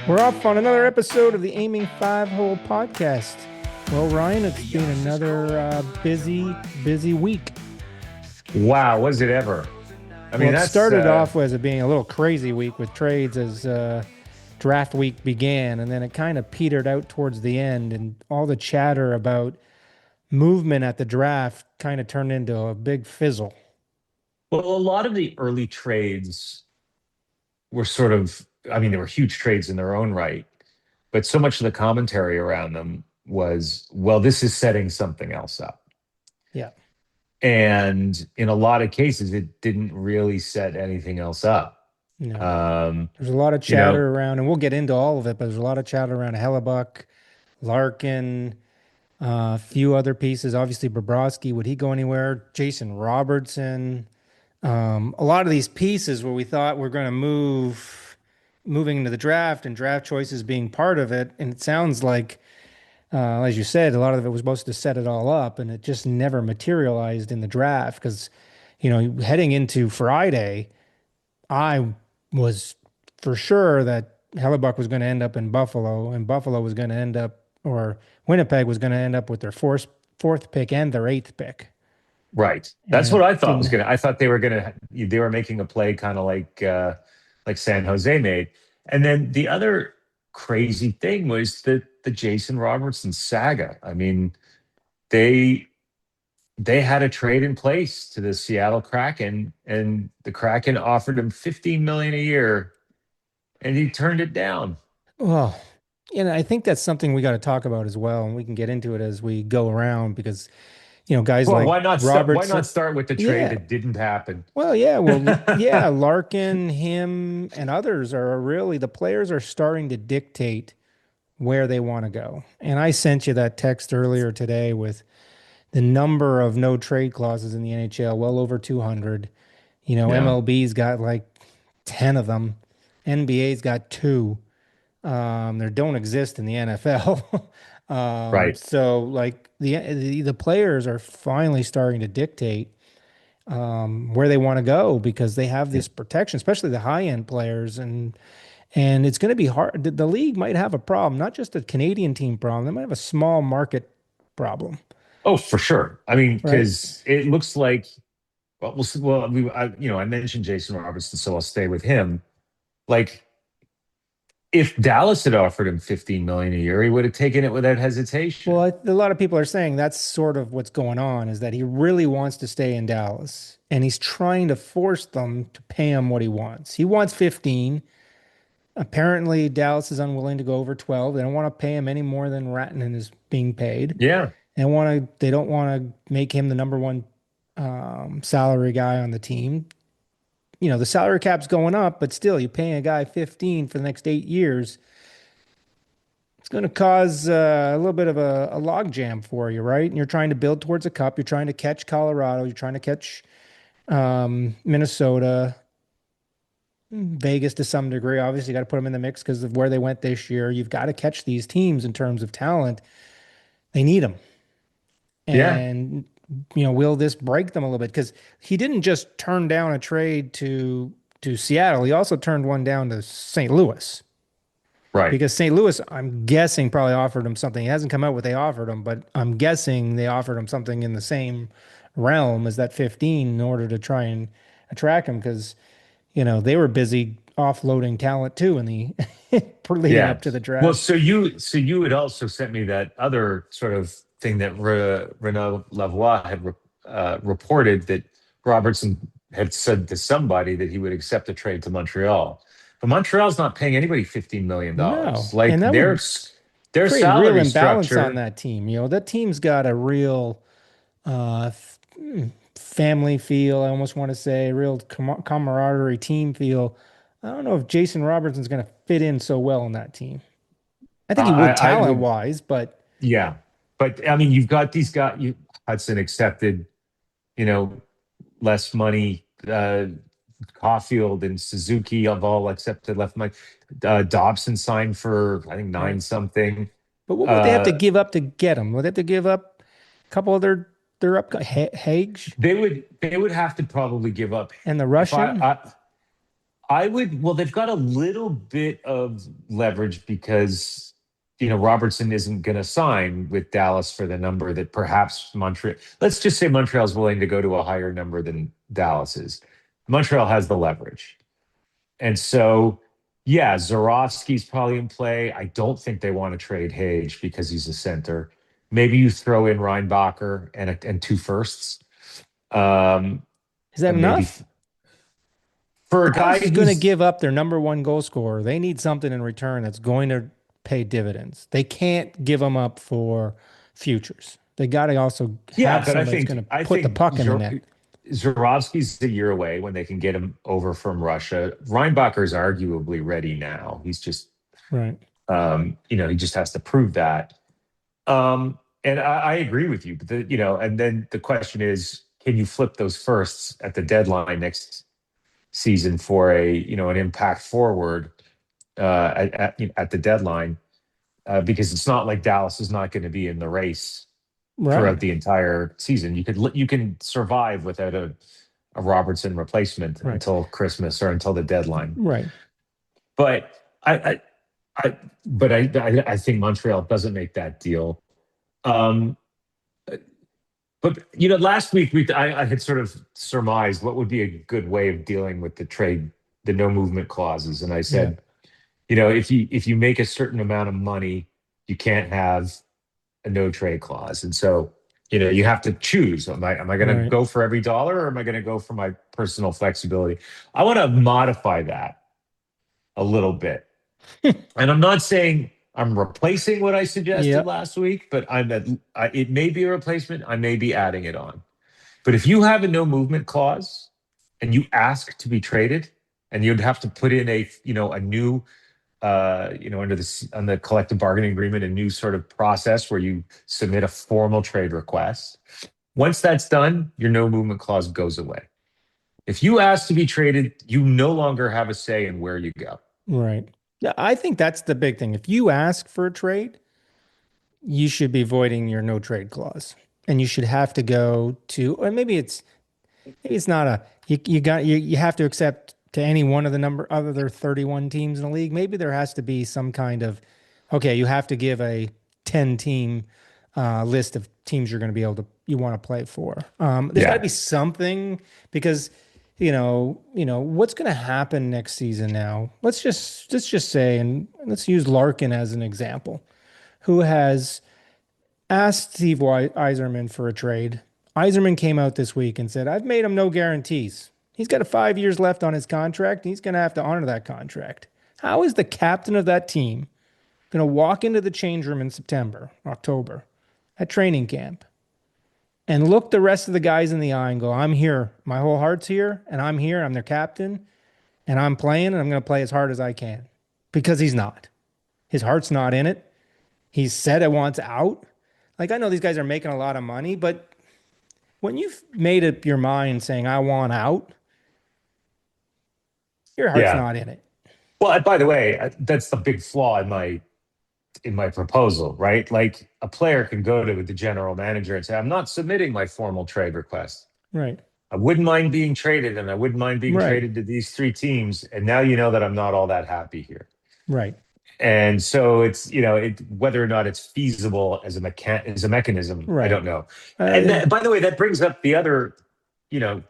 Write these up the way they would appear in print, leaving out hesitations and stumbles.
We're off on another episode of the Aiming Five Hole podcast. Well, Ryan, it's been another busy week. Wow, was it ever? I Well, mean, it that's started off as it being a little crazy week with trades as draft week began, and then it kind of petered out towards the end, and all the chatter about movement at the draft kind of turned into a big fizzle. well, a lot of the early trades were sort of, I mean, they were huge trades in their own right, but so much of the commentary around them was, well, this is setting something else up. Yeah. And in a lot of cases, it didn't really set anything else up. No. Um, There's a lot of you know, chatter around, and we'll get into all of it, but there's a lot of chatter around Hellebuck, Larkin, a few other pieces. Obviously, Bobrovsky, would he go anywhere? Jason Robertson. A lot of these pieces where we thought we're going to moving into the draft and draft choices being part of it. And it sounds like, as you said, a lot of it was supposed to set it all up, and it just never materialized in the draft because, heading into Friday, I was for sure that Hellebuck was going to end up in Buffalo, and Buffalo was going to end up, or Winnipeg was going to end up with their fourth pick and their eighth pick. right. And That's what it I thought was didn't. gonna. I thought they were making a play kind of like San Jose made. And then the other crazy thing was the Jason Robertson saga. I mean, they they had a trade in place to the Seattle Kraken, and the Kraken offered him 15 million a year, and he turned it down. Well, I think that's something we got to talk about as well, and we can get into it as we go around because, guys Well, like why not start? Why Robertson. not start with the trade Yeah. that didn't happen? Well, yeah. Well, yeah. Larkin, him, and others are really the players are starting to dictate where they want to go. And I sent you that text earlier today with the number of no trade clauses in the NHL, well over 200. Yeah, MLB's got like 10 of them. NBA's got two. They don't exist in the NFL. right. So like the players are finally starting to dictate where they want to go because they have this protection, especially the high end players, and it's going to be hard. The league might have a problem, not just a Canadian team problem. They might have a small market problem, Oh, for sure. I mean, right? because it looks like I mentioned Jason Robertson, so I'll stay with him. Like, if Dallas had offered him 15 million a year, he would have taken it without Well, hesitation. a lot of people are saying that's sort of what's going on is that he really wants to stay in Dallas and he's trying to force them to pay him what he wants. He wants 15. Apparently, Dallas is unwilling to go over 12. They don't want to pay him any more than Ratinen is being paid. Yeah, They don't want to make him the number one salary guy on the team. The salary cap's going up, but still, you're paying a guy 15 for the next 8 years. It's going to cause a little bit of a log jam for you, right? And you're trying to build towards a cup. You're trying to catch Colorado. You're trying to catch Minnesota, Vegas to some degree. Obviously, you got to put them in the mix because of where they went this year. You've got to catch these teams in terms of talent. They need them. yeah, And, will this break them a little bit? Because he didn't just turn down a trade to Seattle. He also turned one down to St. Louis. right. Because St. Louis, I'm guessing, probably offered him something. It hasn't come out what they offered him, but I'm guessing they offered him something in the same realm as that 15 in order to try and attract him because, they were busy offloading talent too in the leading Yeah. up to the Well, draft. so you had also sent me that other sort of thing that Renaud Lavoie had reported that Robertson had said to somebody that he would accept a trade to Montreal. But Montreal's not paying anybody $15 million. No. Like And that would their create a real salary imbalance on structure. that team. That team's got a real uh, f- family feel. I almost want to say real camaraderie team feel. I don't know if Jason Robertson's going to fit in so well in that team. I think he would I talent would, wise, but yeah. But I mean, you've got these guys. Hudson accepted, you know, less money. Caulfield and Suzuki have all accepted left money. Dobson signed for I think right. nine something. But what would they have to Uh, give up to get him? Would they have to give up a couple of their Hage they would have to probably give up and the if I, Russian? I I would, well, they've got a little bit of leverage because, Robertson isn't going to sign with Dallas for the number that perhaps Montreal, let's just say Montreal's willing to go to a higher number than Dallas is. Montreal has the leverage. And so, yeah, Zorowski's probably in play. I don't think they want to trade Hage because he's a center. Maybe you throw in Reinbacher and two firsts. Um, Is that and maybe enough? for a Dallas guy is going to who's give up their number one goal scorer. They need something in return that's going to pay dividends. They can't give them up for futures. They got to also Yeah, have but I somebody that's think going to I put the think puck in the net. Zurovsky's a year away when they can get him over from Russia. Reinbacher's arguably ready now. He's just, Right. he just has to prove that. And I agree with you. But and then the question is, can you flip those firsts at the deadline next season for an impact forward at the deadline? Because it's not like Dallas is not going to be in the race Right. throughout the entire season. You can survive without a Robertson replacement Right. until Christmas or until the deadline. Right. But I think Montreal doesn't make that deal. Um, but last week I had sort of surmised what would be a good way of dealing with the trade, the no movement clauses, and I Yeah. said, if you make a certain amount of money, you can't have a no trade clause. And so, you have to choose. Am I going to Right. go for every dollar or am I going to go for my personal flexibility? I want to modify that a little bit. And I'm not saying I'm replacing what I suggested Yep. last week, but it may be a replacement. I may be adding it on. But if you have a no movement clause and you ask to be traded, and you'd have to put in a new under on the collective bargaining agreement, a new sort of process where you submit a formal trade request. Once that's done, your no movement clause goes away. If you ask to be traded, you no longer have a say in where you go. Right. Yeah, I think that's the big thing. If you ask for a trade, you should be voiding your no trade clause. And you should have to go to, or maybe it's not you have to accept to any one of the number other 31 teams in the league. Maybe there has to be some kind of, okay, you have to give a 10 team list of teams you're going to be able to, you want to play for. There's got to Yeah. be something because, what's going to happen next season now. Let's just say, and let's use Larkin as an example, who has asked Steve Yzerman for a trade. Yzerman came out this week and said, I've made him no guarantees. He's got 5 years left on his contract, and he's going to have to honor that contract. How is the captain of that team going to walk into the change room in September, October, at training camp, and look the rest of the guys in the eye and go, I'm here. My whole heart's here, and I'm here. I'm their captain, and I'm playing, and I'm going to play as hard as I can? Because he's not. His heart's not in it. He's said it wants out. Like, I know these guys are making a lot of money, but when you've made up your mind saying, I want out, your heart's Yeah. not in it. Well, by the way, that's the big flaw in my proposal, right? Like a player can go to the general manager and say, I'm not submitting my formal trade request. Right. I wouldn't mind being traded, and I wouldn't mind being Right. traded to these three teams. And now you know that I'm not all that happy here. Right. And so it's, whether or not it's feasible as as a mechanism, I Right. don't know. And Uh, by the way, that brings up the other, you know,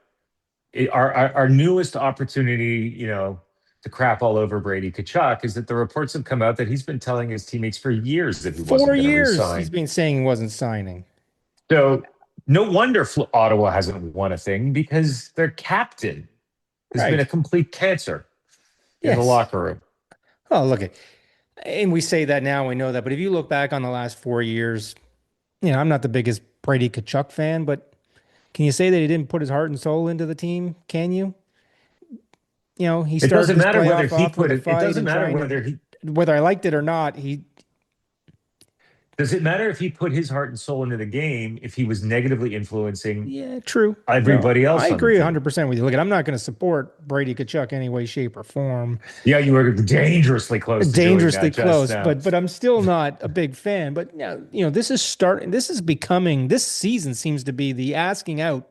our newest opportunity, to crap all over Brady Kachuk is that the reports have come out that he's been telling his teammates for years that he four wasn't going to years he's resign. been saying he wasn't signing. So no wonder Ottawa hasn't won a thing because their captain has been a Right. complete cancer in the Yes. locker room. Oh, look at, and we say that now, we know that. But if you look back on the last 4 years, I'm not the biggest Brady Kachuk fan, but can you say that he didn't put his heart and soul into the team? Can you? He It started doesn't this matter whether playoff he off with put a it. It fight doesn't and matter trying whether to, he whether I liked it or not, he, does it matter if he put his heart and soul into the game if he was negatively influencing yeah, true. No, everybody I else on the agree team. 100% with you. Look, I'm not going to support Brady Kachuk any way, shape, or form. Yeah, you were dangerously close to doing Dangerously that just close, now. but I'm still not a big fan. But this is starting. This is becoming. This season seems to be the asking out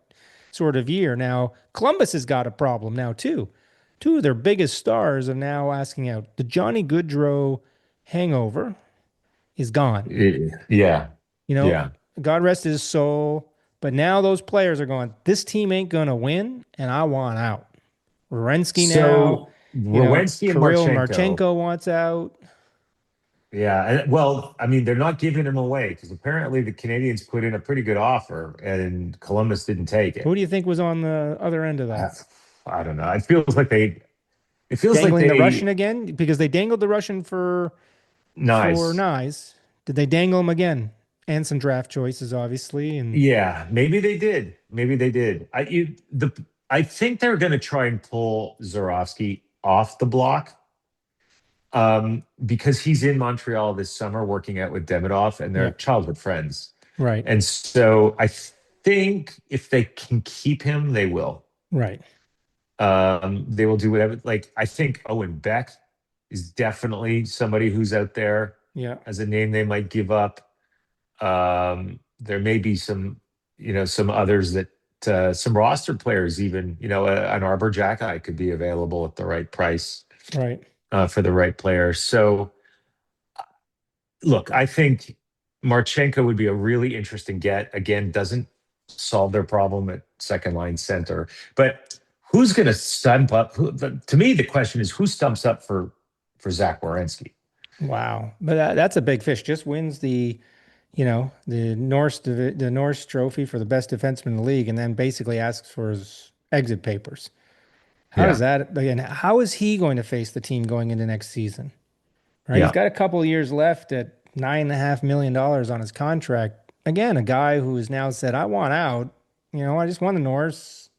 sort of year. Now Columbus has got a problem now too. two of their biggest stars are now asking out. The Johnny Goodrow hangover is gone. Yeah. You know, Yeah. God rest his soul. But now those players are going, this team ain't going to win, and I want out. Werenski now, So Rowensky and Kirill Marchenko, Marchenko wants out. yeah. Well, I mean, they're not giving him away because apparently the Canadians put in a pretty good offer and Columbus didn't take Who it. do you think was on the other end of I, that? I don't know. It feels like Dangling the Russian they, again? Because they dangled the Russian for nice. Nyes. Did they dangle him again? And some draft choices, obviously. And Yeah, maybe they did. Maybe they did. I think they're going to try and pull Zorowski off the block because he's in Montreal this summer working out with Demidov and they're yeah, childhood friends. right, And so I think if they can keep him, they will. right. They will do whatever. Like I think Owen Beck is definitely somebody who's out there Yeah, as a name they might give up. There may be some, some others that some roster players, even, an Arbor Jackeye could be available at the right price right. for the right player. So, look, I think Marchenko would be a really interesting get. Again, doesn't solve their problem at second line center, but who's going to stump up? To me, the question is who stumps up for Zach Werenski? Wow. But that's a big fish. Just wins the Norse trophy for the best defenseman in the league, and then basically asks for his exit papers. How does Yeah, that again? How is he going to face the team going into next season? Right, he's yeah, got a couple of years left at $9.5 million on his contract. Again, a guy who has now said, "I want out." I just won the Norse.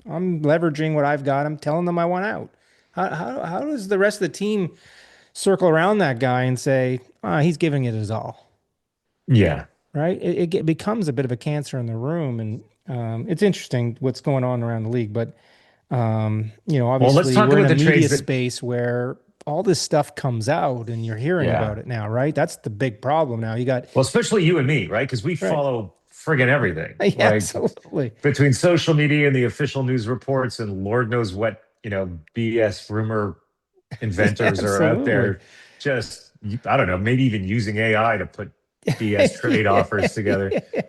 I'm leveraging what I've got. I'm telling them I want out. How does the rest of the team circle around that guy and say, he's giving it his all? yeah. Right? It becomes a bit of a cancer in the room, and it's interesting what's going on around the league. But Well, let's obviously, talk we're in about a the media trades that. space where all this stuff comes out, and you're hearing about Yeah. it now, right? That's the big problem now. You got Well, especially you and me, right? Because we right, follow friggin' everything. yeah, Like absolutely, between social media and the official news reports, and Lord knows what, BS rumor yeah, inventors are out absolutely. there. Just, I don't know, maybe even using AI to put BS trade offers together. Yeah.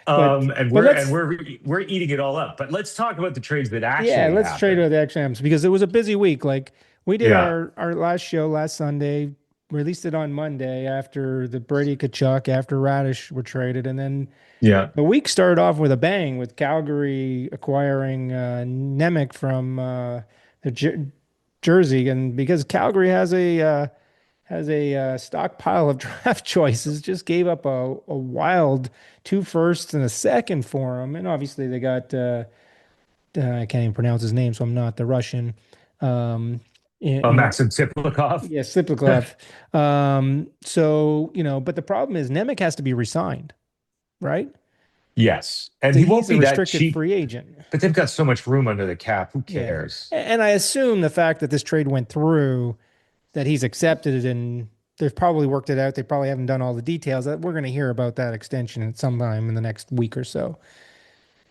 But And but we're and let's we're eating it all up. But let's talk about the trades that yeah, actually let's trade happened. with the XMs because it was a busy week. Like we did Yeah. our last show last Sunday, released it on Monday after the Brady Kachuk, after Radish were traded, and then Yeah. the week started off with a bang with Calgary acquiring Nemec from the Jersey, and because Calgary has a stockpile of draft choices, just gave up a wild two firsts and a second for him, and obviously they got I can't even pronounce his name, so I'm not the Russian. Um, Maxim Tiplikov. yeah, Sliplakov. So but the problem is Nemec has to be resigned, right? Yes. And So he won't he's a be that restricted cheap, free agent. but they've got so much room under the cap. Who Yeah. cares? And I assume the fact that this trade went through, that he's accepted it and they've probably worked it out. They probably haven't done all the details. That we're going to hear about that extension at some time in the next week or so,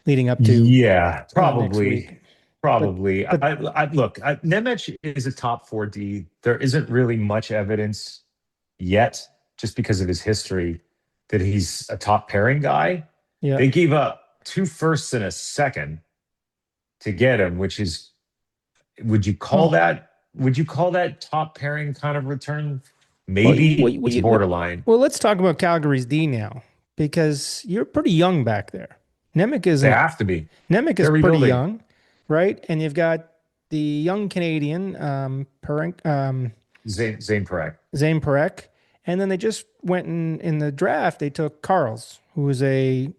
leading up to Yeah, next probably. week. But Probably. but Look, Nemec is a top 4D. There isn't really much evidence yet, just because of his history, that he's a top pairing guy. yeah. They gave up two firsts and a second to get him, which is, would you call Oh, that, top pairing kind of return? well, Maybe it's borderline. well, let's talk about Calgary's D now because you're pretty young back there. Nemec They isn't. have to be. Nemec is They're pretty rebuilding. young, right? And you've got the young Canadian, Zane Parekh. Zane Parek. And then they just went in the draft. They took Carls, who was a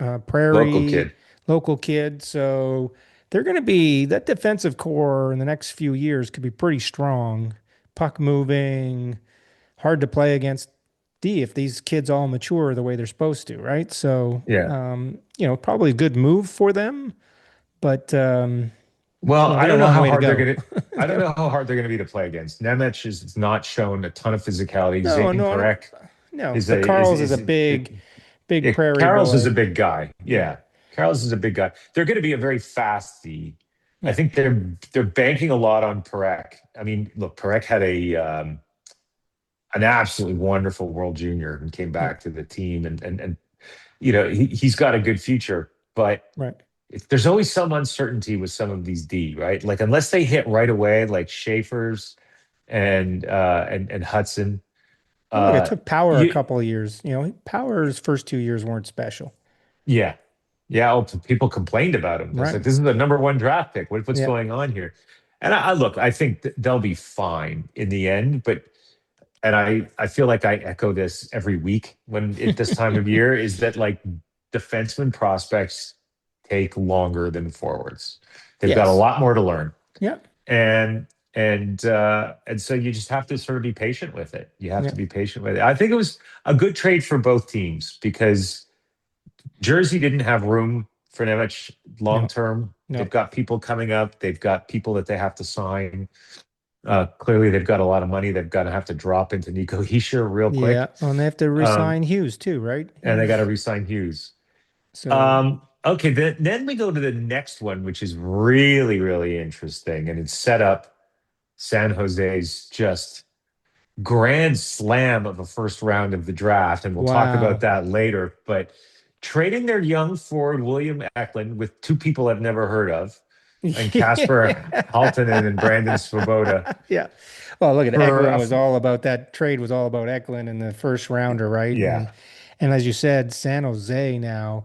Local Prairie kid. local kid. So they're going to be that defensive core in the next few years could be pretty strong, puck moving, hard to play against D if these kids all mature the way they're supposed to, right? So, Yeah. probably a good move for them, but Well, they got a long way to go. I don't know how hard they're gonna be to play against. Nemec has not shown a ton of physicality. No, Zane no, no, Parekh no. is But a is Carl's is a is big prairie Carroll's is a boy. big guy. Yeah. Yeah. Carroll's is a big guy. They're gonna be a very fast D. I Yeah. think they're banking a lot on Perek. I mean, look, Perek had a an absolutely wonderful World Junior and came Yeah. back to the team, and he's got a good future, but Right. there's always some uncertainty with some of these D, right? Like unless they hit right away, like Schaefer's and Hudson. Well, look, it Uh, took Power a you couple of years. Power's first 2 years weren't special. Yeah. Yeah. Oh, people complained about him. It's Right. like, this is the number one draft pick. What's Yeah. going on here? And I look, I think they'll be fine in the end, but and I feel like I echo this every week when at this time of year is that like defenseman prospects take longer than forwards. They've got a Yes. lot more to learn. Yeah. And and so you just have to sort of be patient with it. You have Yeah. to be patient with it. I think it was a good trade for both teams because Jersey didn't have room for Nemec long No. term. They've No. got people coming up. They've got people that they have to sign. Clearly, they've got a lot of money. They've got to have to drop into Nico Hischier real Yeah. quick, And they have to resign Hughes too, right? and they got to Hughes. re-sign Hughes. So Okay, then we go to the next one, which is really, really interesting, and it's set up San Jose's just grand slam of a first round of the draft, and we'll talk about wow. that later. But trading their young forward William Eklund with two people I've never heard of, and Casper Haltonen and Brandon Svoboda Yeah. Well, look at for Eklund was all about that trade was all about Eklund in the first rounder, right? yeah, And as you said, San Jose now,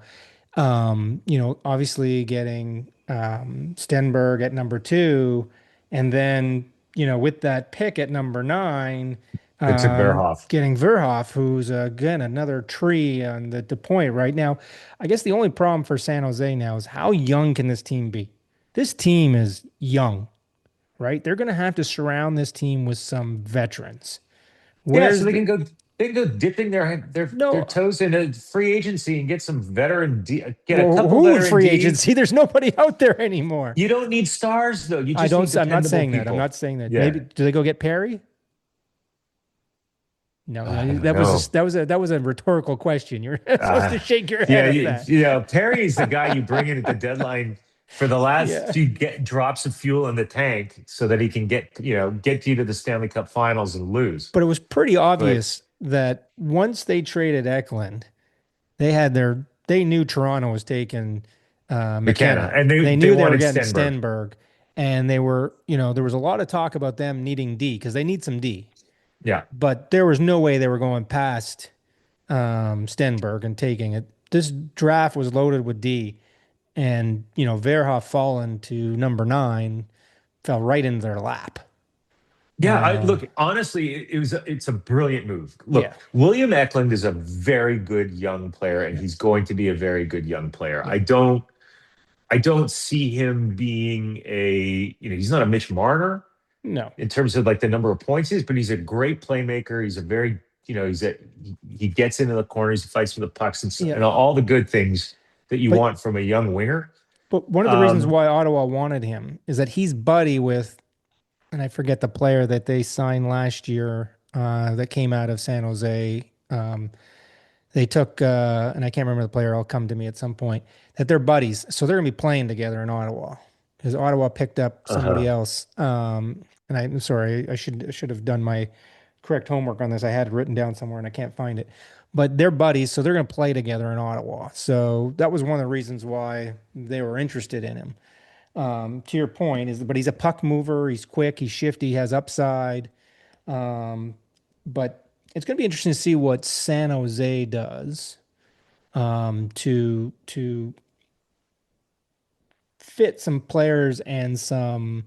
obviously getting Stenberg at number two, and then with that pick at number nine, they took Verhoff. getting Verhoff, who's again another tree on the point right now. I guess the only problem for San Jose now is how young can this team be? This team is young, right? They're going to have to surround this team with some veterans. Yeah, so Where's the they can go dipping their no? toes in a free agency and get some veteran get a Well, couple who in veteran free D. agency? There's nobody out there anymore. You don't need stars though. You I just need don't. I'm not dependable saying that. I'm people. not saying that. Maybe Yeah, do they go get Perry? No, I no, don't know. that was a rhetorical question. You're supposed to Uh, shake your head yeah, at that. Perry's the guy you bring in at the deadline for the last Yeah, few drops of fuel in the tank so that he can get you to the Stanley Cup Finals and lose. but it was pretty But obvious that once they traded Eklund, they knew Toronto was taking McKenna, McKenna. and They they knew they were wanted getting Stenberg. Stenberg, and there was a lot of talk about them needing D because they need some D. Yeah, But there was no way they were going past Stenberg and taking it. This draft was loaded with D, and Verhoff falling to number nine fell right into their lap. yeah. I look honestly, it's a brilliant move. Yeah, Look, William Eklund is a very good young player, and yeah, he's going to be a very good young player. yeah. I don't see him being he's not a Mitch Marner No, in terms of like the number of points he is, but he's a great playmaker. He's a very, he gets into the corners, he fights for the pucks yeah. and all the good things that you But want from a young winger. one of the reasons Um, why Ottawa wanted him is that he's buddy with, and I forget the player that they signed last year that came out of San Jose. They took, and I can't remember the player. I'll come to me at some point. That they're buddies, so they're gonna be playing together in Ottawa because Ottawa picked up somebody uh else. And I'm sorry, I should have done my correct homework on this. I had it written down somewhere and I can't find it. But they're buddies, so they're gonna play together in Ottawa. So that was one of the reasons why they were interested in him. To your point, but he's a puck mover. He's quick. He's shifty. He has upside. Um, but it's going to be interesting to see what San Jose does to fit some players and some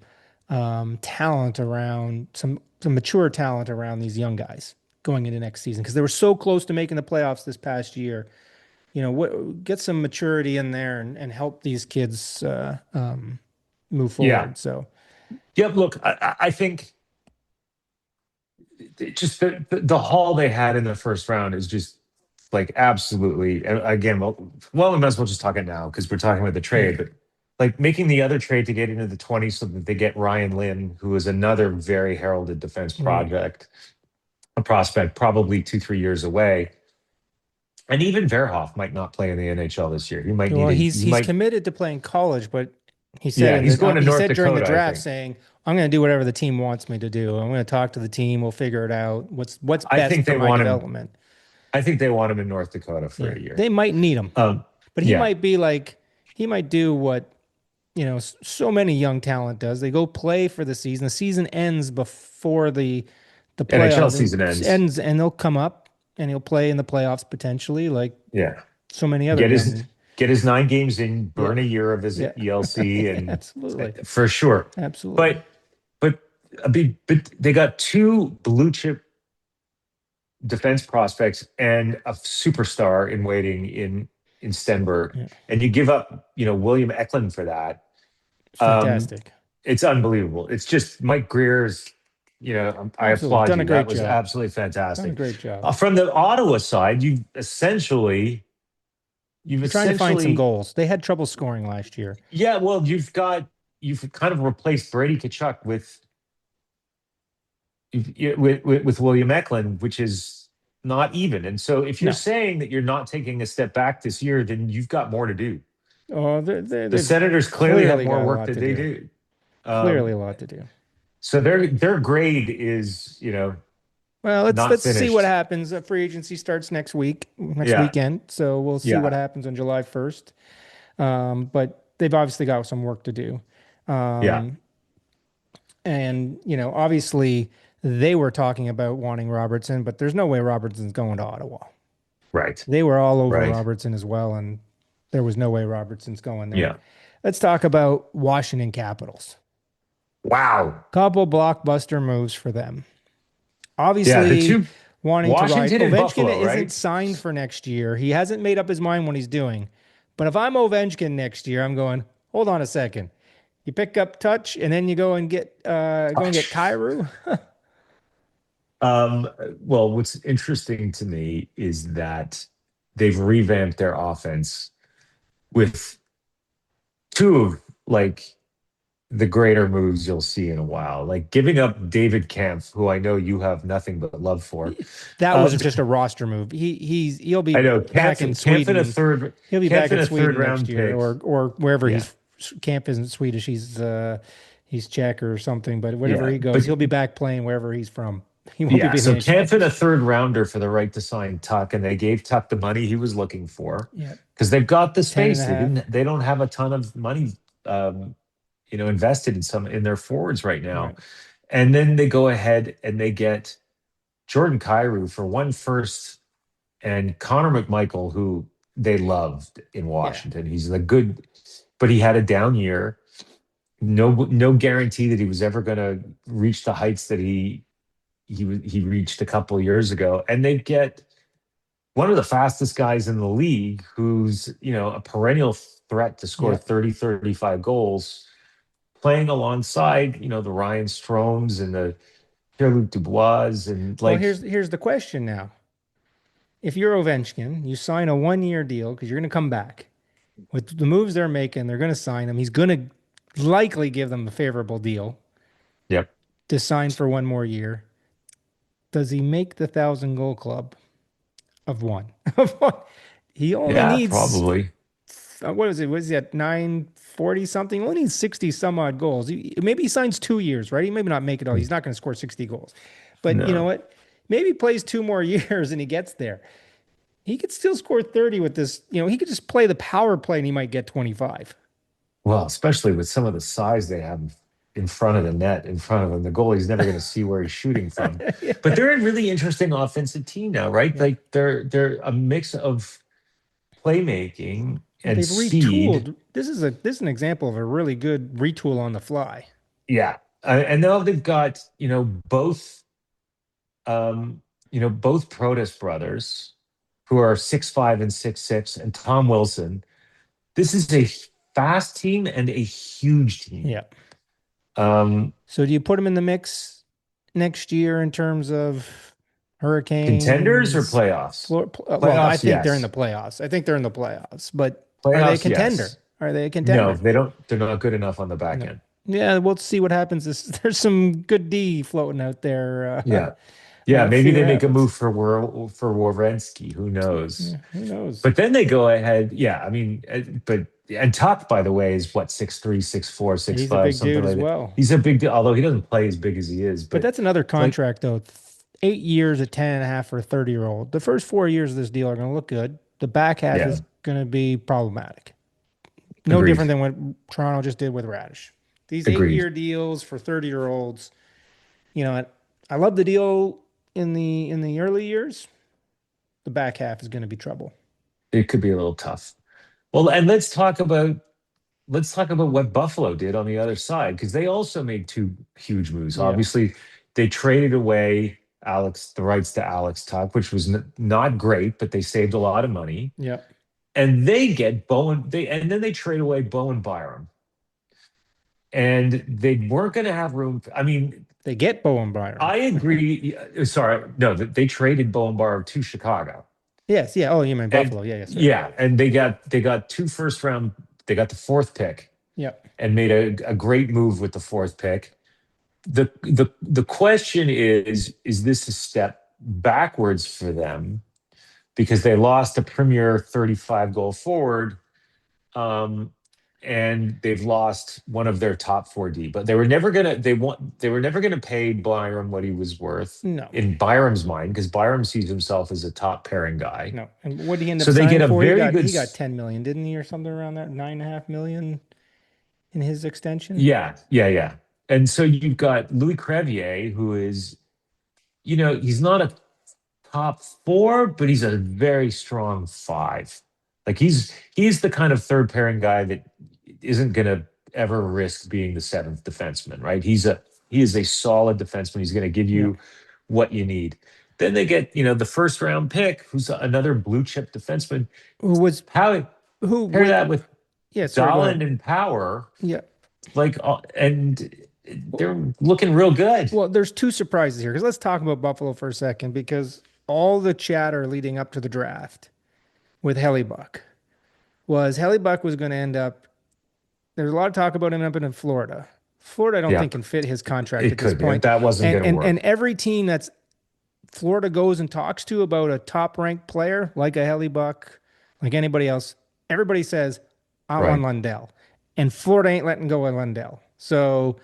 talent around some mature talent around these young guys going into next season because they were so close to making the playoffs this past year. Get some maturity in there and help these kids move yeah. forward. So Yep. Look, I think just the haul they had in the first round is just like absolutely. And again, well, we might as well just talk it now because we're talking about the yeah, trade, but like making the other trade to get into the 20s so that they get Ryan Lynn, who is another very heralded defense right. project, a prospect, probably 2, 3 years away. And even Verhoff might not play in the NHL this year. He might need Well, a he's he he's might committed to playing college, but He said Yeah, in he's the going to he North said during the Dakota, I draft think. saying, "I'm going to do whatever the team wants me to do. I'm going to talk to the team. We'll figure it out. What's I best think for they my want him. development." I think they want him in North Dakota for Yeah, a year. they might need him, Um, but he yeah, might be like he might do what so many young talent does. They go play for the season. The season ends before the NHL playoff season ends. ends, and they'll come up and he'll play in the playoffs potentially, like Yeah, so many other get his young. get his 9 games in, Yeah, burn a year of his yeah, ELC, and absolutely, for sure. absolutely. But but they got two blue chip defense prospects and a superstar in waiting in Stenberg, Yeah, and you give up William Eklund for that. Um, fantastic. it's unbelievable. It's just Mike Greer's. I Absolutely, applaud done a you. That great was job. absolutely Done a fantastic. great job. From the Ottawa side, you've They're trying to find some essentially goals. They had trouble scoring last year. yeah. Well, you've kind of replaced Brady Kachuk with William Eklund, which is not even. And so, if you're No, saying that you're not taking a step back this year, then you've got more to do. oh, The they've Senators clearly have clearly more got a work lot that to they do. do. Clearly Um, a lot to do. so their grade is Well, let's not let's see what finished. happens. Free agency starts next Yeah, weekend. So we'll see what yeah, happens on July 1st. But they've obviously got some work to do. yeah. Um, and obviously they were talking about wanting Robertson, but there's no way Robertson's going to Ottawa. Right, They were all over right. Robertson as well, and there was no way Robertson's going there. Yeah. Let's talk about Washington Capitals. Wow. Couple blockbuster moves for them. Yeah, the Obviously, two wanting to ride. Washington and Ovechkin Buffalo, isn't right? signed for next year. He hasn't made up his mind what he's doing. But if I'm Ovechkin next year, I'm going, hold on a second. You pick up touch and then you go and get Kyrou. Um, well, what's interesting to me is that they've revamped their offense with two of the greater moves you'll see in a while, like giving up David Kemp, who I know you have nothing but love for. That was Um, just a roster move. He'll be I know back in Kemp in a Sweden. third He'll be Kemp back in in a third Sweden next round year, pick. or wherever Yeah, he's. Camp isn't Swedish. He's Czech or something. But wherever yeah, he goes, but he'll be back playing wherever he's from. He won't be yeah. in the So NHL. Kemp in a third rounder for the right to sign Tuck, and they gave Tuck the money he was looking for Yeah, because they've got the 10 and space. a half. They don't have a ton of money, um, invested in their forwards right now. Right. And then they go ahead and they get Jordan Kyrou for one first and Connor McMichael, who they loved in Yeah. Washington. He's a good, but he had a down year. No guarantee that he was ever going to reach the heights that he reached a couple of years ago. And they get one of the fastest guys in the league, who's a perennial threat to score Yeah. 30, 35 goals, playing alongside the Ryan Stromes and the Pierre-Luc Dubois and Well, here's the question now. If you're Ovechkin, you sign a 1 year deal because you're going to come back. With the moves they're making, they're going to sign him. He's going to likely give them a favorable deal yep. to sign for 1 more year. Does he make the 1,000 goal club of one? Of one? He only Yeah, needs probably. what is it? Was he at 940 something? He only needs 60 some odd goals. Maybe he signs 2 years, right? He maybe not make it all. He's not going to score 60 goals. But you know No. what? Maybe he plays 2 more years and he gets there. He could still score 30 with this. He could just play the power play and he might get 25. Well, especially with some of the size they have in front of the net, in front of him. The goalie's never going to see where he's shooting from. But they're a really interesting offensive team now, right? Yeah. Like they're a mix of playmaking Well, and they've speed. retooled. This is an example of a really good retool on the fly. Yeah. And now they've got, both Protas brothers who are 6'5" and 6'6", and Tom Wilson. This is a fast team and a huge team. Yeah. Um, So do you put him in the mix next year in terms of Contenders or Hurricanes? playoffs? Well, I Playoffs, think they're in the yes. playoffs. I think they're in the playoffs. But are they a Playoffs, contender? yes. Are they a No, contender? they don't. They're not good enough on the back No. end. Yeah, we'll see what happens. There's some good D floating out there. Yeah, yeah. Maybe See they what make a happens. move for Werenski. Who knows? Yeah, who knows? But then they go ahead. Yeah, I mean, but And Tuck, by the way, is what, 6'3", 6'4", six He's a five, big something dude like as that. well. He's a big deal, although he doesn't play as big as he is. But But that's another like, contract though. 8 years at 10.5 for a 30-year-old. The first 4 years of this deal are going to look good. The back half yeah, is going to be problematic. No agreed, different than what Toronto just did with Radish. These eight agreed. year deals for 30-year-olds, you know, I love the deal in the early years. The back half is going to be trouble. It could be a little tough. Well, and let's talk about what Buffalo did on the other side, because they also made two huge moves. Yeah. Obviously, they traded away the rights to Alex Tuck, which was not great, but they saved a lot of money. Yeah. And they get Bowen. And then they trade away Bowen Byram, and they weren't going to have room. I mean, They get Bowen Byram. I agree. Sorry, no, they traded Bowen Byram to Chicago. Yes. Yeah. Oh, you mean And Buffalo. Yeah. Yeah. Sorry. yeah, and they got two first round. They got the fourth pick Yeah. and made a great move with the fourth pick. The question is this a step backwards for them because they lost a premier 35 goal forward, um, and they've lost one of their top 4D, but they were never gonna pay Byram what he was worth No. in Byram's mind, because Byram sees himself as a top pairing guy. No. And what did he end up So they get signing a for? He very got good he got 10 million, didn't he, or something around that? 9.5 million in his extension. yeah. And so you've got Louis Crevier, who is, he's not a top four, but he's a very strong five. Like he's the kind of third pairing guy that isn't gonna ever risk being the seventh defenseman, right? He is a solid defenseman. He's gonna give Yeah. you what you need. Then they get, the first round pick, who's another blue chip defenseman. Who was How who pair was that with yeah, sorry, go Dahlin ahead. and Power, Yeah. and they're looking real good. Well, there's two surprises here because let's talk about Buffalo for a second because all the chatter leading up to the draft with Hellebuck was going to end up. There's a lot of talk about ending up in Florida. Florida, I don't think Yep, can fit his contract it at this could be. point. That wasn't And going to and and work. every team that's Florida goes and talks to about a top ranked player like a Hellebuck, like anybody else, everybody says, I want Right. Lundell. And Florida ain't letting go of Lundell. So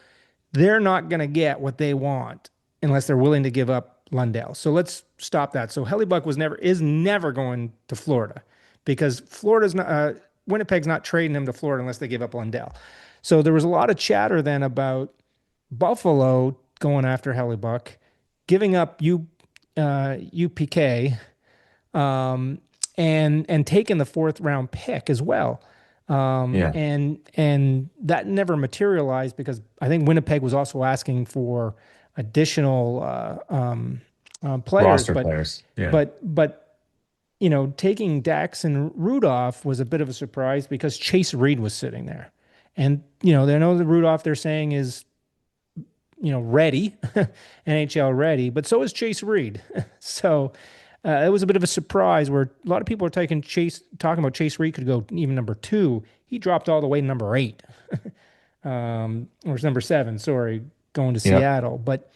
they're not going to get what they want unless they're willing to give up Lundell. So let's stop that. So Hellebuck is never going to Florida because Florida's not Winnipeg's not trading him to Florida unless they give up Lundell. So there was a lot of chatter then about Buffalo going after Hellebuck, giving up UPK, and taking the fourth round pick as well. Yeah. And that never materialized because I think Winnipeg was also asking for additional players, Roster but players. Yeah. but but taking Dax and Rudolph was a bit of a surprise because Chase Reed was sitting there, and they know that Rudolph they're saying is ready, NHL ready, but so is Chase Reed. So it was a bit of a surprise where a lot of people are talking about Chase Reed could go even number 2. He dropped all the way to number 8, or number 7. Sorry, going to Yeah. Seattle. But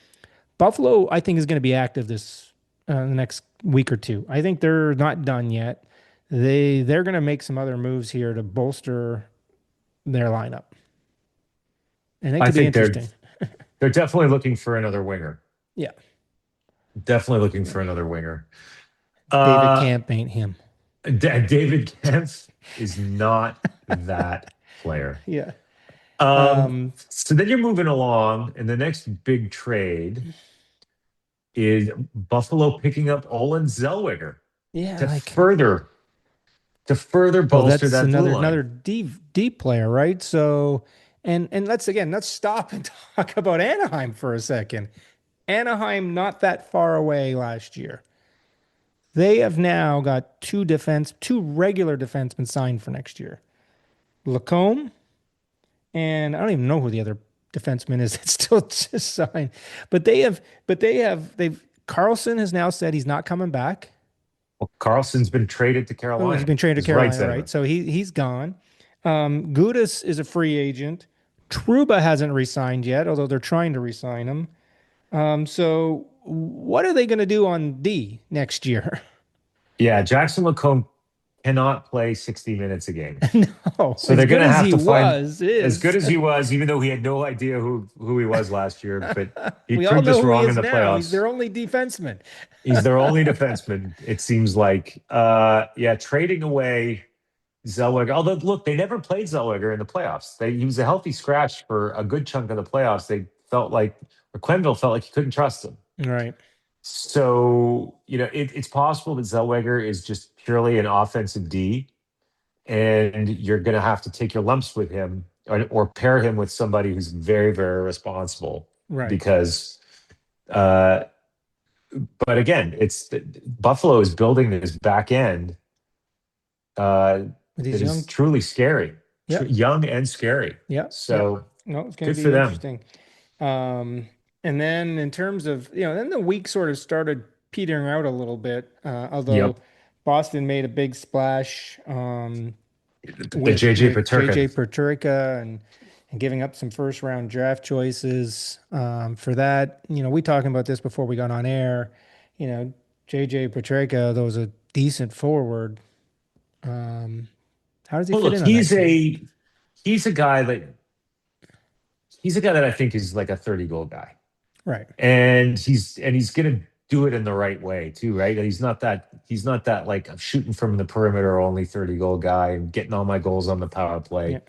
Buffalo, I think, is going to be active this the next week or two. I think they're not done yet. They're going to make some other moves here to bolster their lineup, and it I could be think interesting. they're definitely looking for another winger. Yeah, Definitely looking for another winger. David Uh Camp ain't him. David Kemp is not that player. Yeah. Um, Um, so then you're moving along, and the next big trade is Buffalo picking up Olin Zellweger yeah, to like further well, bolster that's that blue another line. deep player, right? So, and let's stop and talk about Anaheim for a second. Anaheim not that far away last year. They have now got two regular defensemen signed for next year. Lacombe, and I don't even know who the other defenseman is that's still just signed. They've Carlson has now said he's not coming back. Well, Carlson's been traded to Oh, he's Carolina. been traded to His right Carolina, center. right? So he's gone. Gudis is a free agent. Truba hasn't re-signed yet, although they're trying to re-sign him. So what are they going to do on D next year? Yeah, Jackson Lacombe cannot play 60 minutes a game. No, So as they're going good to as have he to find was, as good is. as he was, even though he had no idea who he was last year, but he We all proved know us who he wrong in is the now. He's playoffs. their only defenseman. He's their only defenseman, it seems like. Yeah, trading away Zellweger. Although, look, they never played Zellweger in the playoffs. He was a healthy scratch for a good chunk of the playoffs. They felt like, or Quenneville felt like he couldn't trust him. Right. So, it's possible that Zellweger is just purely an offensive D, and you're going to have to take your lumps with him, or pair him with somebody who's very, very responsible Right. because, uh, but again, Buffalo is building this back end With these that is young. truly scary, Yep. young and scary. Yep. Yep. So No, it's going to good for be them. interesting. And then in terms of, then the week sort of started petering out a little bit, although Yep. Boston made a big splash The with JJ JJ Peterka. Peterka and giving up some first round draft choices for that. We talking about this before we got on air. JJ Peterka, though, was a decent forward. Um, how does he Well, fit look, in on that team? he's a guy that he's a guy that I think is like a 30 goal guy. Right. And he's gonna do it in the right way too, right? He's not that like I'm shooting from the perimeter only 30 goal guy and getting all my goals on the power Yeah.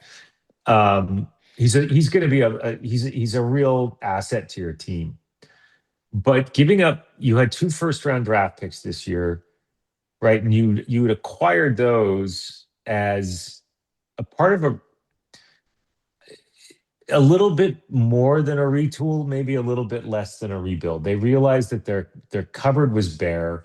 play. He's gonna be he's a real asset to your team. But giving up, you had two first round draft picks this year, right? And you had acquired those as a part of a little bit more than a retool, maybe a little bit less than a rebuild. They realized that their cupboard was bare.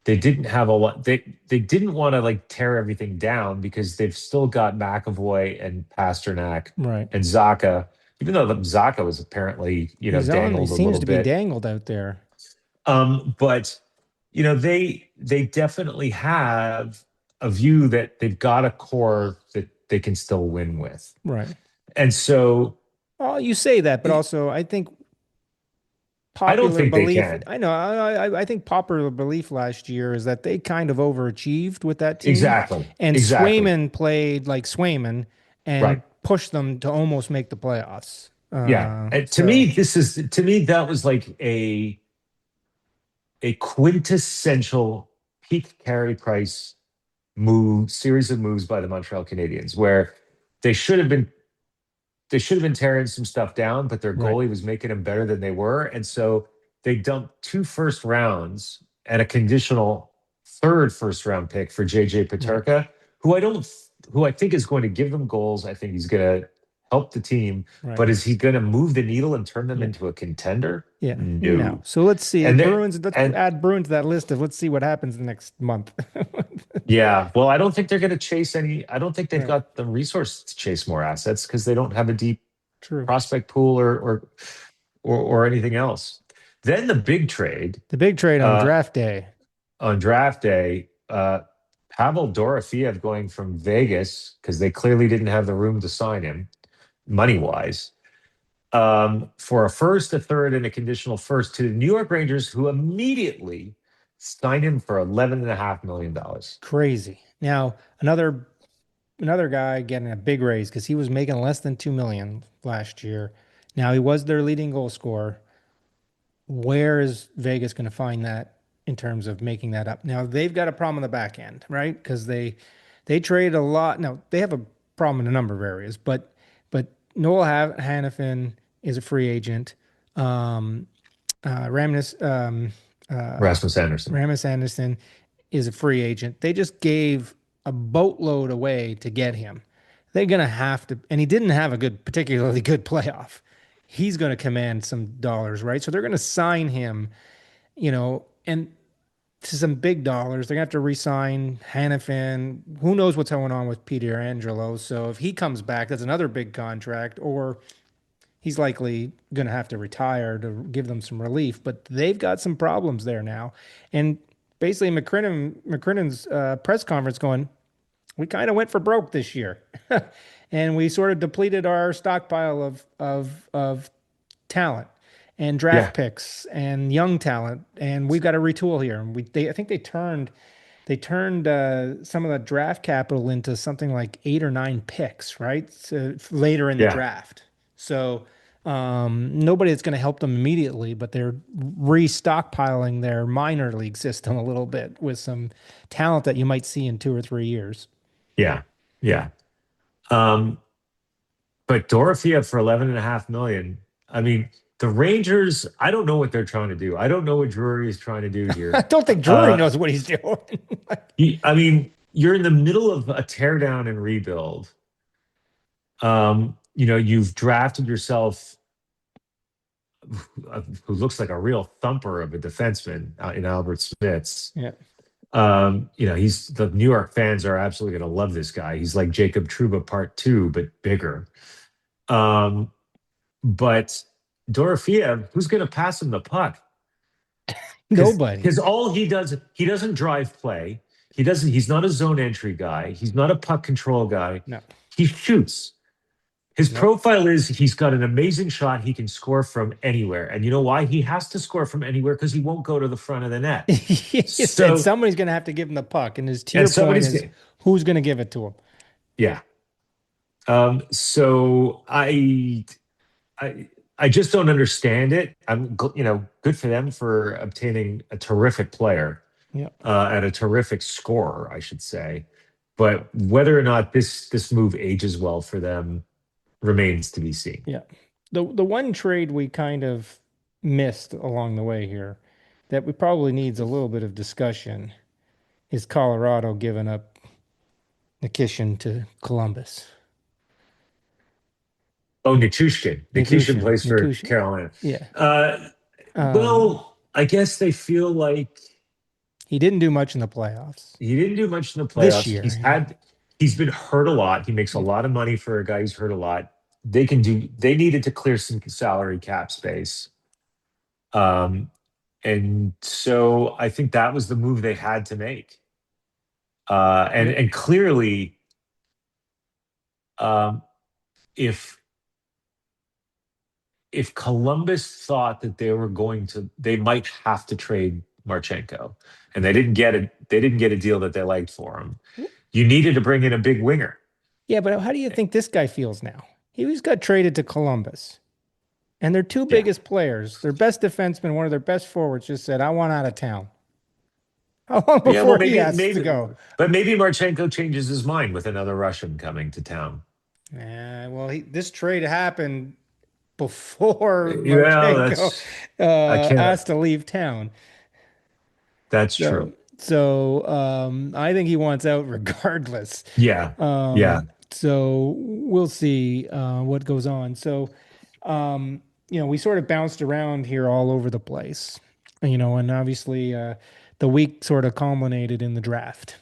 They didn't have a lot. They didn't want to like tear everything down because they've still got McAvoy and Pasternak Right. and Zaka. Even though Zaka was apparently He dangled a seems little to be bit. dangled out there. But they definitely have a view that they've got a core that they can still win with. Right. And so Well, you say that, but also I think I don't popular think they belief. can. I know. I think popular belief last year is that they kind of overachieved with that team, Exactly. and Exactly. Swayman played like Swayman and Right. pushed them to almost make the playoffs. Yeah. And So to me that was like a quintessential peak carry price series of moves by the Montreal Canadiens where they should have been they should have been tearing some stuff down, but their right. goalie was making them better than they were. And so they dumped two first rounds and a conditional third first round pick for JJ Right. Peterka, who I think is going to give them goals. I think he's going to help the team, Right. but is he going to move the needle and turn them Yeah. into a contender? Yeah. No. No. So let's see. And they Bruins. Let's and add Bruins to that list of let's see what happens next month. yeah, well, I don't think they're going to chase any. I don't think they've Right. got the resources to chase more assets because they don't have a deep True. prospect pool or anything else. Then the big trade The big trade uh, on on draft day, Pavel Dorofeev going from Vegas because they clearly didn't have the room to sign him money wise, for a first, a third, and a conditional first to the New York Rangers, who immediately signed him for $11.5 million. crazy. Now another guy getting a big raise because he was making less than 2 million last year. Now he was their leading goal scorer. Where is Vegas going to find that in terms of making that up? Now they've got a problem on the back end, right? Because they trade a lot. Now they have a problem in a number of areas, but Noel Hannafin is a free agent. Um, Ramnes Rasmus Anderson. Ramis Anderson is a free agent. They just gave a boatload away to get him. They're gonna have to, and he didn't have a particularly good playoff. He's gonna command some dollars, right? So they're gonna sign him, and to some big dollars. They're gonna have to re-sign Hannafin. Who knows what's going on with Peter Angelo? So if he comes back, that's another big contract, or he's likely going to have to retire to give them some relief. But they've got some problems there now, and basically McKinnon's press conference going, we kind of went for broke this year, and we sort of depleted our stockpile of talent and draft Yeah. picks and young talent, and we've got to retool here. And I think they turned they turned some of the draft capital into something like 8 or 9 picks, right? So later in the Yeah. draft. So nobody that's going to help them immediately, but they're restockpiling their minor league system a little bit with some talent that you might see in 2 or 3 years. Yeah. Yeah. Um, but Dorothea for 11.5 million. I mean, the Rangers, I don't know what they're trying to do. I don't know what Drury is trying to do I here. don't think Drury Uh, knows what he's doing. I mean, you're in the middle of a teardown and rebuild. You've drafted yourself who looks like a real thumper of a defenseman in Albert Smits. Yeah. He's the New York fans are absolutely going to love this guy. He's like Jacob Trouba part two, but bigger. Um, but Dorothea, who's going to pass him the puck? Because Nobody. because all he doesn't drive play. He's not a zone entry guy. He's not a puck control guy. No. He shoots. His Nope. profile is he's got an amazing shot. He can score from anywhere. And you know why? He has to score from anywhere because he won't go to the front of the net. Yes, and So, somebody's going to have to give him the puck. And his to and your point somebody's, is who's going to give it to him? yeah. So I just don't understand it. Good for them for obtaining a terrific player Yeah. and a terrific scorer, I should say. But whether or not this move ages well for them remains to be seen. Yeah. The one trade we kind of missed along the way here that we probably needs a little bit of discussion is Colorado giving up Nikishin to Columbus. Oh, Nichushkin. Nichushkin plays for Nikushin. Carolina. Yeah. Um, I guess they feel like he didn't do much in the playoffs he didn't do much in the this playoffs. year. He's been hurt a lot. He makes a Yeah. lot of money for a guy who's hurt a lot. They needed to clear some salary cap space. Um, and so I think that was the move they had to make. And Yep. and clearly, um, if if Columbus thought that they might have to trade Marchenko, and they didn't get a deal that they liked for him. You needed to bring in a big winger. Yeah, but how do you think this guy feels now? He was got traded to Columbus. And their two Yeah, biggest players, their best defenseman, one of their best forwards, just said, I want out of town. How long yeah. Well, before he has to go? but maybe Marchenko changes his mind with another Russian coming to town. Well, this trade happened before Yeah, Marchenko I can't. asked to leave town. That's true. So I think he wants out regardless. Yeah, yeah, So we'll see what goes on. So, we sort of bounced around here all over the place, and obviously the week sort of culminated in the draft.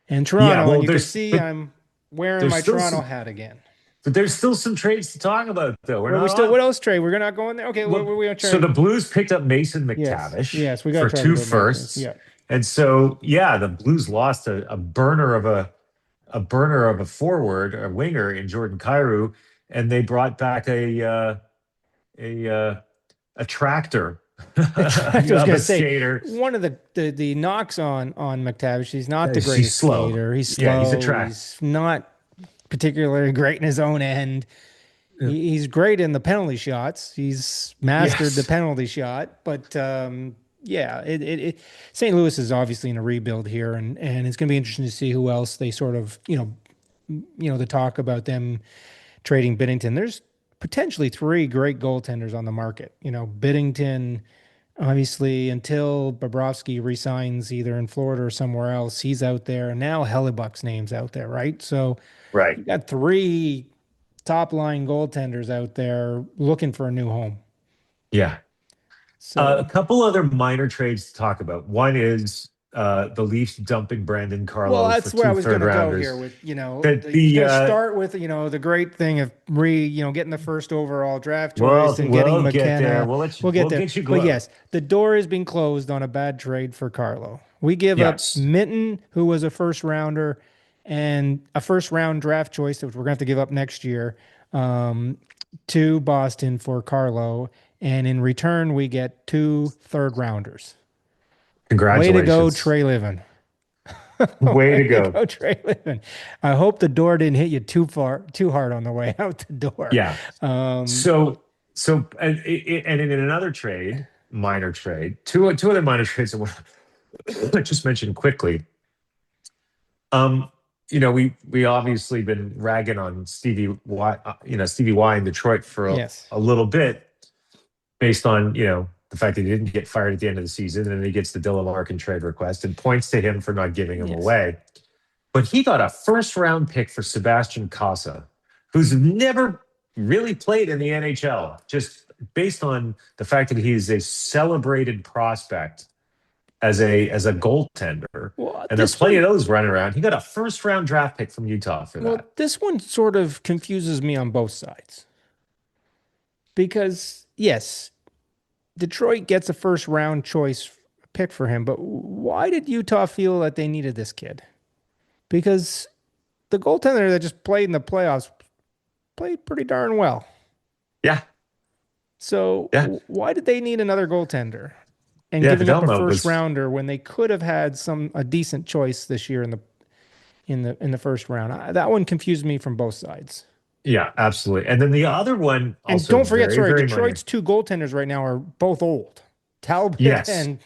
And yeah. Toronto, and Well, you can see I'm wearing there's my still Toronto some, hat again. but there's still some trades to talk about though. We're Where we not still, on. what else trade? We're not going there. Okay, where we gonna So trade? the Blues picked up Mason Yes, McTavish yes, we got for to talk two about Mason. firsts, Yeah, and so yeah, the Blues lost a burner of a forward, a winger in Jordan Kyrou, and they brought back a a tractor I was of gonna a say skater. one of the knocks on McTavish. He's not the She's greatest slow. skater. He's Yeah, he's a slow. track. He's not particularly great in his own end. Yeah. He's great in the penalty shots. He's mastered the Yes. penalty shot, but yeah, St. Louis is obviously in a rebuild here, and it's going to be interesting to see who else they sort of the talk about them trading Binnington. There's potentially three great goaltenders on the market. Binnington, obviously, until Bobrovsky resigns either in Florida or somewhere else, he's out there. And now Hellebuck's name's out there, right? So Right. you got three top line goaltenders out there looking for a new home. Yeah. A So, couple other minor trades to talk about. One is the Leafs dumping Brandon well, Carlo for that's where I two was third going to go here rounders. with, That he's the going to start with, the great thing of getting the first overall draft choice and getting we'll get there. McKenna. We'll We'll get there. get you But glow. yes, the door has been closed on a bad trade for Carlo. We give up Yes. Minton, who was a first rounder, and a first round draft choice, which we're going to have to give up next year, um, to Boston for Carlo. And in return, we get two third rounders. Way to go, Congratulations. Trey Livin. Way to Way to go. go, Trey Living. I hope the door didn't hit you too hard on the way out the door. Yeah. Um, So and in another trade, minor trade, two other minor trades that I just mentioned quickly. Um, we obviously been ragging on Stevie Y in Detroit for yes. a little bit, based on the fact that he didn't get fired at the end of the season, and then he gets the Dylan Larkin trade request and points to him for not giving him Yes. away. But he got a first round pick for Sebastian Casa, who's never really played in the NHL, just based on the fact that he is a celebrated prospect as a goaltender. Well, And there are this plenty one, of those running around. He got a first round draft pick from Utah for well, that. this one sort of confuses me on both sides because yes, Detroit gets a first round choice pick for him, but why did Utah feel that they needed this kid? Because the goaltender that just played in the playoffs played pretty darn well. Yeah. So Yeah. why did they need another goaltender and Yeah. giving up a Vidalmo first was rounder when they could have had a decent choice this year in the first round? That one confused me from both sides. Yeah, absolutely. And then the other one, And also don't forget, very, sorry, very minor. Detroit's two goaltenders right now are both old. Talbot Yes. and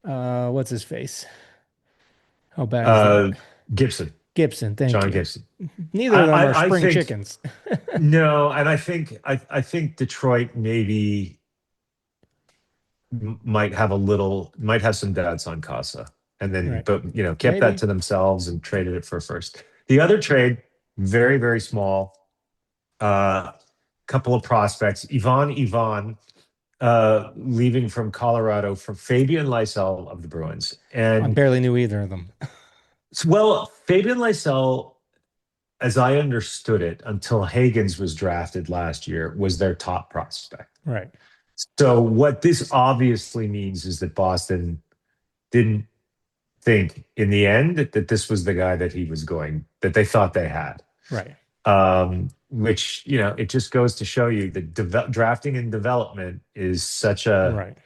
what's his face? How bad is that? Uh, Gibson, Gibson, thank John you. Gibson. Neither I, of them are I spring think chickens. no, and I think Detroit maybe might have some doubts on Casa, and then Right. but kept that Maybe. to themselves and traded it for a first. The other trade, very, very small, uh, couple of prospects, Ivan, leaving from Colorado for Fabian Lysell of the Bruins, I and barely knew either of them. well, Fabian Lysell, as I understood it, until Hagens was drafted last year, was their top prospect. Right. So what this obviously means is that Boston didn't think in the end that this was the guy that they thought they had. Right. Which, it just goes to show you that drafting and development is such a Right.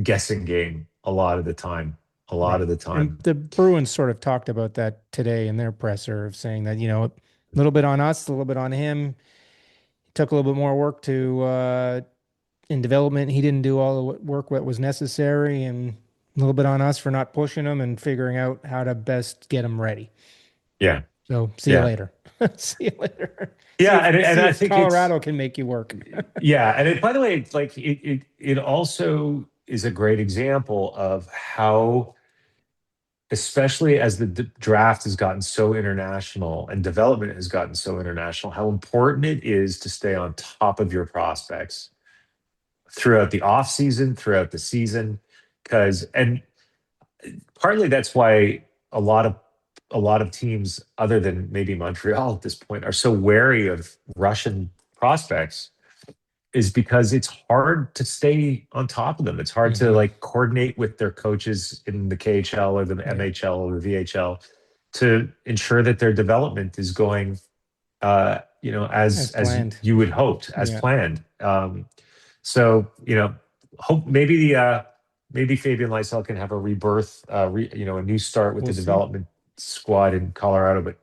guessing game a lot of the time. A lot Right. of the And time. the Bruins sort of talked about that today in their presser of saying that, a little bit on us, a little bit on him. It took a little bit more work in development. He didn't do all the work that was necessary, and a little bit on us for not pushing him and figuring out how to best get him ready. Yeah. So see you Yeah. later. See you later. Yeah. See And I if think it's, Colorado can make you work. yeah. And by the way, it's like it also is a great example of how, especially as the draft has gotten so international and development has gotten so international, how important it is to stay on top of your prospects throughout the offseason, throughout the season. And partly that's why a lot of teams, other than maybe Montreal at this point, are so wary of Russian prospects, is because it's hard to stay on top of them. It's hard to Mhm. coordinate with their coaches in the KHL or the Yeah. MHL or the VHL to ensure that their development is going, As as planned. you would hoped, as Yeah. planned. So hope maybe Fabian Lysell can have a rebirth, a new start with We'll the see. development squad in Colorado, but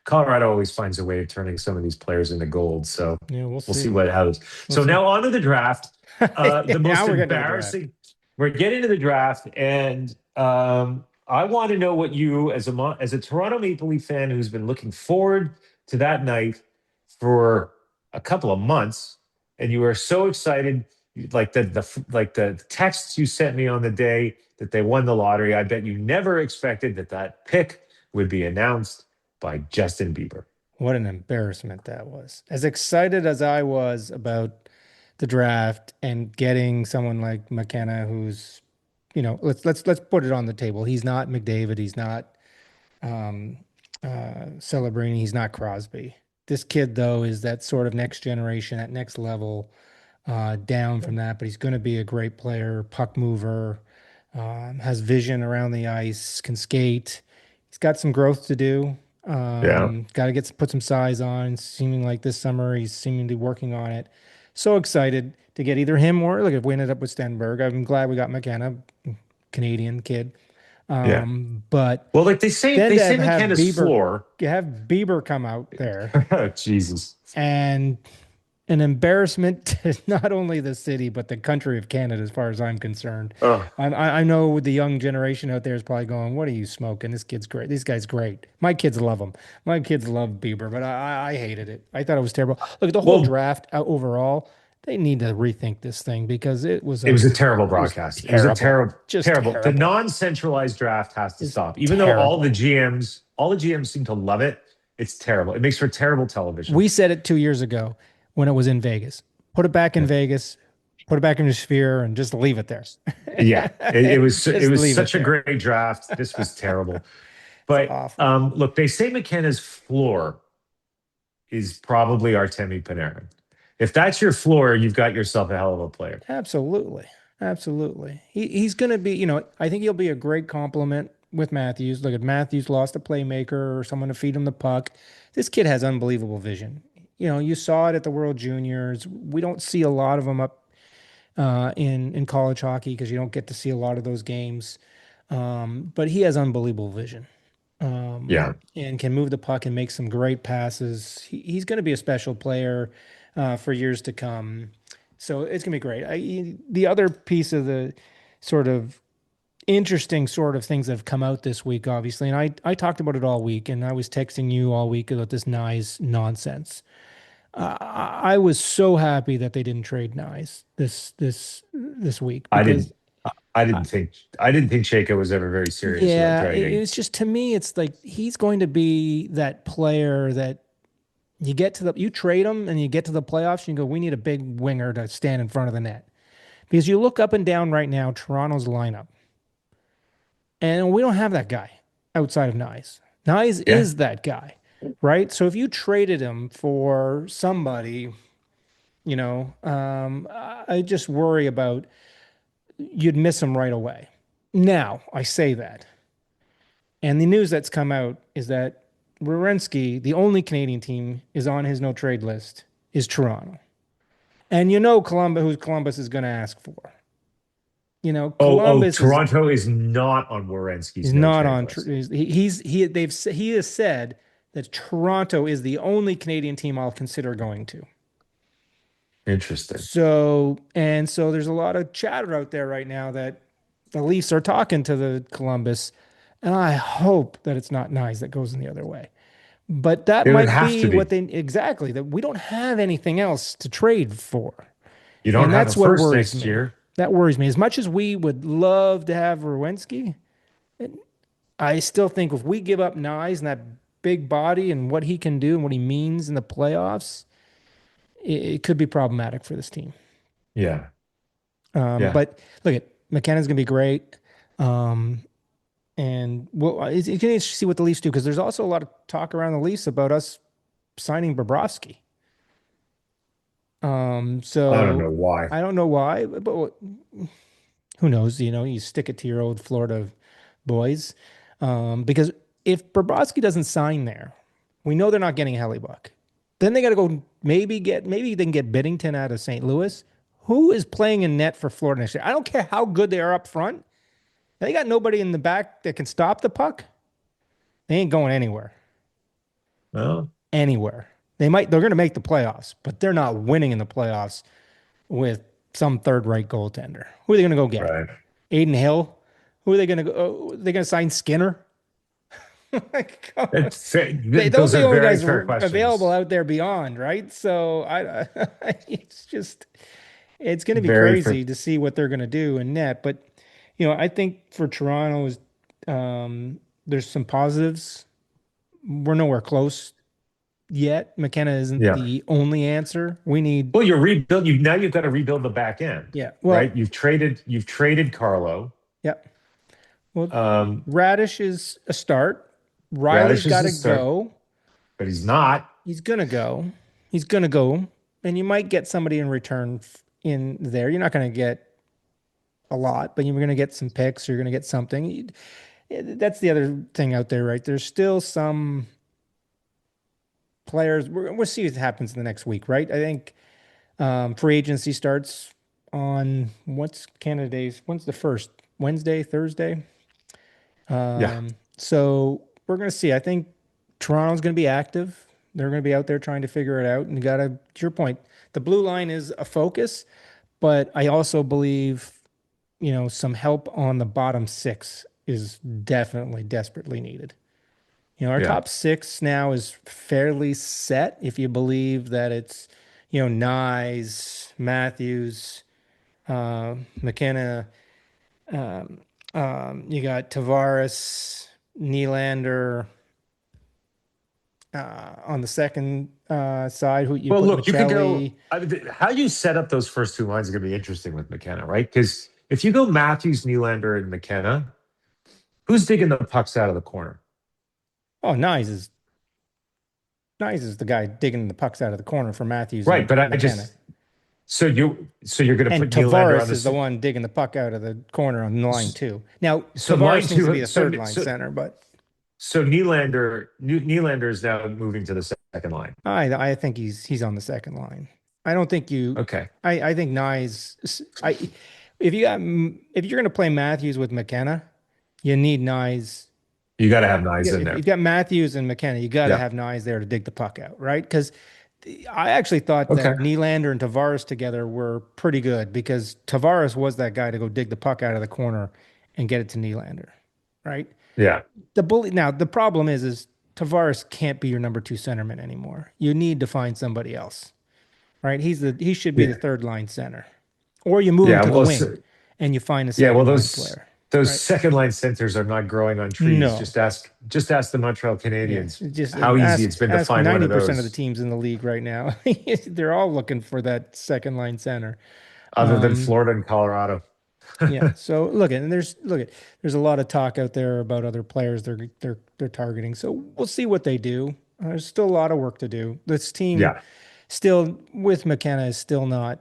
Colorado always finds a way of turning some of these players into gold. So Yeah, we'll we'll see see. what happens. We'll So see. now on to the draft. The most Now we're getting to the draft. embarrassing. We're getting to the draft, and I want to know what you, as a Toronto Maple Leaf fan who's been looking forward to that night for a couple of months, and you were so excited, like the texts you sent me on the day that they won the lottery. I bet you never expected that pick would be announced by Justin Bieber. What an embarrassment that was. As excited as I was about the draft and getting someone like McKenna, who's, let's put it on the table. He's not McDavid. He's not um, Celebrini. He's not Crosby. This kid, though, is that sort of next generation, that next level down from that. But he's going to be a great player, puck mover, has vision around the ice, can skate. He's got some growth to do. Yeah. Got to put some size on. Seeming like this summer he's seemingly working on it. So excited to get either him or like if we ended up with Stenberg. I'm glad we got McKenna, Canadian kid. Yeah. But Well, like they then they to say have McKenna's Bieber floor. come out there Oh, Jesus. and an embarrassment to not only the city but the country of Canada, as far as I'm concerned. Oh, I know the young generation out there is probably going, "What are you smoking? This kid's great. This guy's great. My kids love him. My kids love Bieber, but I hated it. I thought it was terrible. Look, the whole well, draft overall, they need to rethink this thing because it was a terrible it was broadcast. It was a terrible, just terrible. The terrible. non-centralized draft has to It's stop. Even though terrible. all the GMs seem to love it, it's terrible. It makes for terrible television. We said it 2 years ago when it was in Vegas. Put it back in Yeah. Vegas, put it back in the sphere, and just leave it there. Yeah, it Just was leave it such a there. great draft. This was terrible. It's But awful. look, they say McKenna's floor is probably Artemi Panarin. If that's your floor, you've got yourself a hell of a player. Absolutely. Absolutely. He's going to be, I think he'll be a great complement with Matthews. Look at Matthews lost a playmaker or someone to feed him the puck. This kid has unbelievable vision. You saw it at the World Juniors. We don't see a lot of them up in college hockey because you don't get to see a lot of those games. But he has unbelievable vision Yeah, and can move the puck and make some great passes. He's going to be a special player for years to come. So it's going to be great. The other piece of the sort of interesting sort of things that have come out this week, obviously, and I talked about it all week, and I was texting you all week about this Nyes nonsense. I was so happy that they didn't trade Nyes this week I because didn't. I didn't think Shaka was ever very serious about yeah, trading. it's just to me, it's like he's going to be that player that you trade him and you get to the playoffs and you go, we need a big winger to stand in front of the net. Because you look up and down right now, Toronto's lineup, and we don't have that guy outside of Nyes. Nyes Yeah, is that guy, right? So if you traded him for somebody, I just worry about you'd miss him right away. Now, I say that. And the news that's come out is that Werenski, the only Canadian team, is on his no trade list, is Toronto. And Columbus, who Columbus is going to ask for. Columbus Toronto is not on is Werenski's no not trade on. list. He has said that Toronto is the only Canadian team I'll consider going to. Interesting. So there's a lot of chatter out there right now that the Leafs are talking to the Columbus, and I hope that it's not Nyes that goes in the other way. But that It would might have to be what be. they exactly that we don't have anything else to trade for. You don't And have a that's what first worries next me. year. That worries me. As much as we would love to have Rowinski, I still think if we give up Nyes and that big body and what he can do and what he means in the playoffs, it could be problematic for this team. Yeah, yeah. But look at McKenna's going to be great. Um, and it's going to be interesting to see what the Leafs do because there's also a lot of talk around the Leafs about us signing Bobrovsky. I don't know So why. I don't know why, but who knows? You stick it to your old Florida boys. Because if Bobrovsky doesn't sign there, we know they're not getting Hellebuck. Then they got to go maybe they can get Biddington out of St. Louis. Who is playing in net for Florida next year? I don't care how good they are up front. They got nobody in the back that can stop the puck. They ain't going anywhere. Well, Anywhere. They're going to make the playoffs, but they're not winning in the playoffs with some third-rate goaltender. Who are they going to go get? right. Aiden Hill? Who are they going to go? Oh, they going to sign Skinner? Like, come on. Those Those are are the only very guys fair available questions. out there beyond, right? So it's going to be Very fair. crazy to see what they're going to do in net. But I think for Toronto there's some positives. We're nowhere close yet. McKenna isn't Yeah. the only answer. We need, Well, you've got to rebuild the back end, yeah. right? Well, You've traded Carlo. yeah. Well, Um, Radish is a start. Riley's Radish is got the to start, go. but he's not. He's gonna go. He's gonna go, and you might get somebody in return in there. You're not gonna get a lot, but you're gonna get some picks. You're gonna get something. That's the other thing out there, right? There's still some players. We'll see what happens in the next week, right? I think free agency starts on what's Canada Days? When's the first? Wednesday, Thursday? Yeah. So we're going to see. I think Toronto's going to be active. They're going to be out there trying to figure it out. And you got to your point, the blue line is a focus, but I also believe, some help on the bottom six is definitely desperately needed. Our Yeah. top six now is fairly set if you believe that it's, Nyes, Matthews, McKenna, you got Tavares, Nylander, on the second side, who you Well, put look, you could go. Michelli. How you set up those first two lines is going to be interesting with McKenna, right? Because if you go Matthews, Nylander, and McKenna, who's digging the pucks out of the corner? Oh, Nyes is the guy digging the pucks out of the corner for Matthews Right, and but I McKenna. just so you're going to And put Nylander on Tavares is the this. one digging the puck out of the corner on line two. Now, So line Tavares needs to be two. the third line center, but So Nylander is now moving to the second line. I think he's on the second line. I don't think you. Okay, I think Nyes. If you're going to play Matthews with McKenna, you need Nyes. you got to have Nyes Yeah, in if there. you've got Matthews and McKenna, you got to Yeah. have Nyes there to dig the puck out, right? Because I actually thought Okay. that Nylander and Tavares together were pretty good because Tavares was that guy to go dig the puck out of the corner and get it to Nylander, right? Yeah. The bully now the problem is Tavares can't be your number two centerman anymore. You need to find somebody else, right? He should be the Yeah. third line center, or you move him Yeah. to the Well. wing and you find a Yeah. Well, second line player, those right? second line centers are not growing on trees. No, Just ask the Montreal yeah, Canadiens just how easy it's been to ask find one of 90% of the those, teams in the league right now. They're all looking for that second line center. other than Um, Florida and Colorado. yeah. So there's a lot of talk out there about other players they're targeting. So we'll see what they do. There's still a lot of work to do. This team Yeah. still with McKenna is still not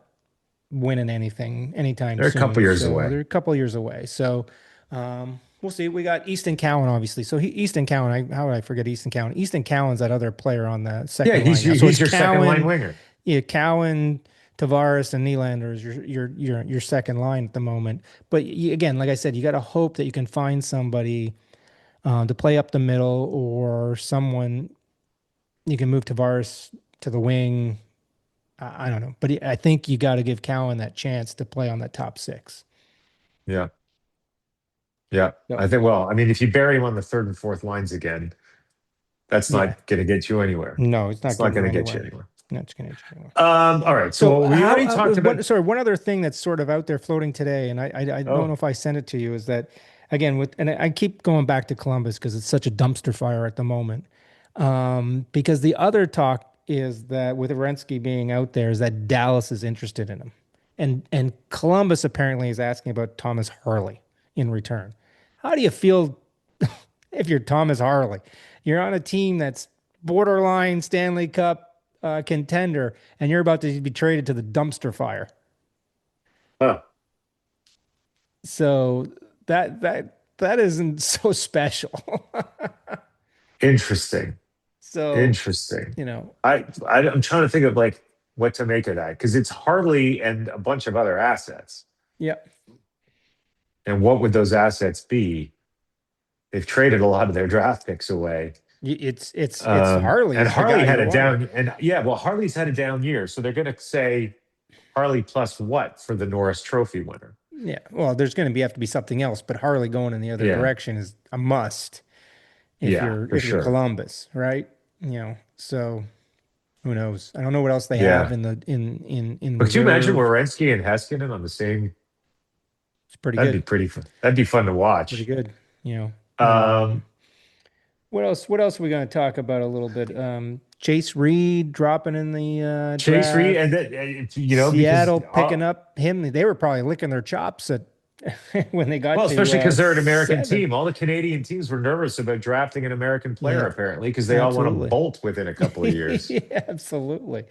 winning anything anytime They're a couple soon. years So away. they're a couple years away. So we'll see. We got Easton Cowan, obviously. So Easton Cowan, how would I forget Easton Cowan? Easton Cowan's that other player on the Yeah. second line now. So it's He's your second line Cowan, winger. yeah, Cowan, Tavares, and Nylander is your second line at the moment. But again, like I said, you got to hope that you can find somebody to play up the middle or someone you can move Tavares to the wing. I don't know, but I think you got to give Cowan that chance to play on that top six. Yeah. Yeah. So, I think. Well, I mean, if you bury him on the third and fourth lines again, that's yeah, not going to get you anywhere. no, it's not It's not getting you going to get you anywhere. anywhere. No, it's going to get you anywhere. All right. So So well, we how? already talked about. Sorry, one other thing that's sort of out there floating today, and I don't know Oh, if I sent it to you, is that again I keep going back to Columbus because it's such a dumpster fire at the moment. Because the other talk is that with Renski being out there, is that Dallas is interested in him, and Columbus apparently is asking about Thomas Harley in return. How do you feel if you're Thomas Harley? You're on a team that's borderline Stanley Cup contender, and you're about to be traded to the dumpster fire. huh. So that isn't so special. Interesting. So, Interesting. you know, I'm trying to think of like what to make of that because it's Harley and a bunch of other assets. yeah, And what would those assets be? They've traded a lot of their draft picks away. it's Harley And is the Harley guy had you a want. down, and yeah, well, Harley's had a down year. So they're going to say Harley plus what for the Norris Trophy winner? Yeah, well, there's going to have to be something else, but Harley going in the other Yeah. direction is a must Yeah, for if you're sure. Columbus, right? So who knows? I don't know what else they have Yeah. in the in But could you imagine reserve. Werenski and Heskinen on the same? It's pretty That'd be good, pretty fun. That'd be fun to pretty watch. good. You know, Um, what else? What else are we going to talk about a little bit? Chase Reed dropping in the Chase Reed, draft. and because Seattle picking up him. They were probably licking their chops at when they got well, to especially because they're an American seven. team. All the Canadian teams were nervous about drafting an American player, Yeah, apparently, because they all want to absolutely. bolt within a couple of years. Yeah, absolutely.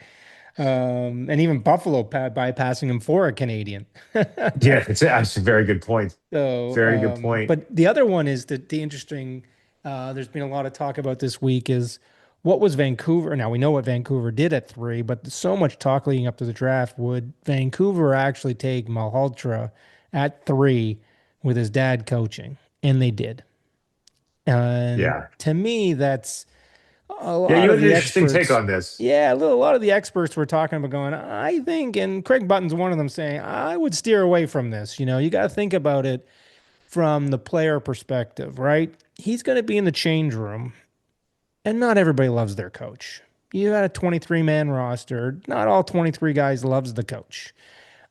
And even Buffalo bypassing him for a Canadian. Yeah, that's a very good point. So, Very good point. but the other one is that the interesting, there's been a lot of talk about this week is what was Vancouver? Now we know what Vancouver did at three, but so much talk leading up to the draft. Would Vancouver actually take Malhotra at three with his dad coaching? And they did. And Yeah. to me, that's a Yeah, lot you of had an the interesting take experts. on this. Yeah, a lot of the experts were talking about going, I think, and Craig Button's one of them saying, I would steer away from this. You got to think about it from the player perspective, right? He's going to be in the change room, and not everybody loves their coach. You got a 23-man roster. Not all 23 guys loves the coach.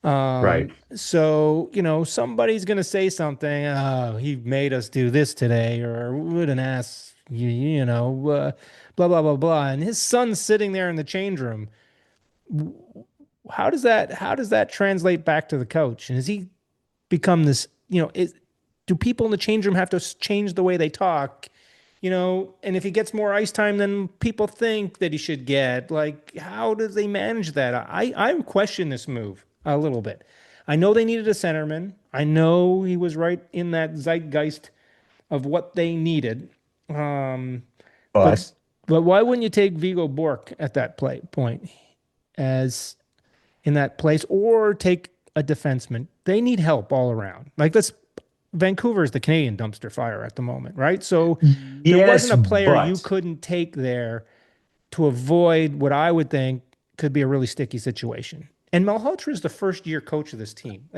Right. So, somebody's going to say something. Oh, he made us do this today, or what an ass, blah, blah, blah, blah. And his son's sitting there in the change room. How does that translate back to the coach? And has he become this, do people in the change room have to change the way they talk? And if he gets more ice time than people think that he should get, like, how do they manage that? I question this move a little bit. I know they needed a centerman. I know he was right in that zeitgeist of what they needed. Um, but But but why wouldn't you take Vigo Bork at that point as in that place, or take a defenseman? They need help all around. Like, Vancouver is the Canadian dumpster fire at the moment, right? So there wasn't yes, a player you but couldn't take there to avoid what I would think could be a really sticky situation. And Malhotra is the first year coach of this team.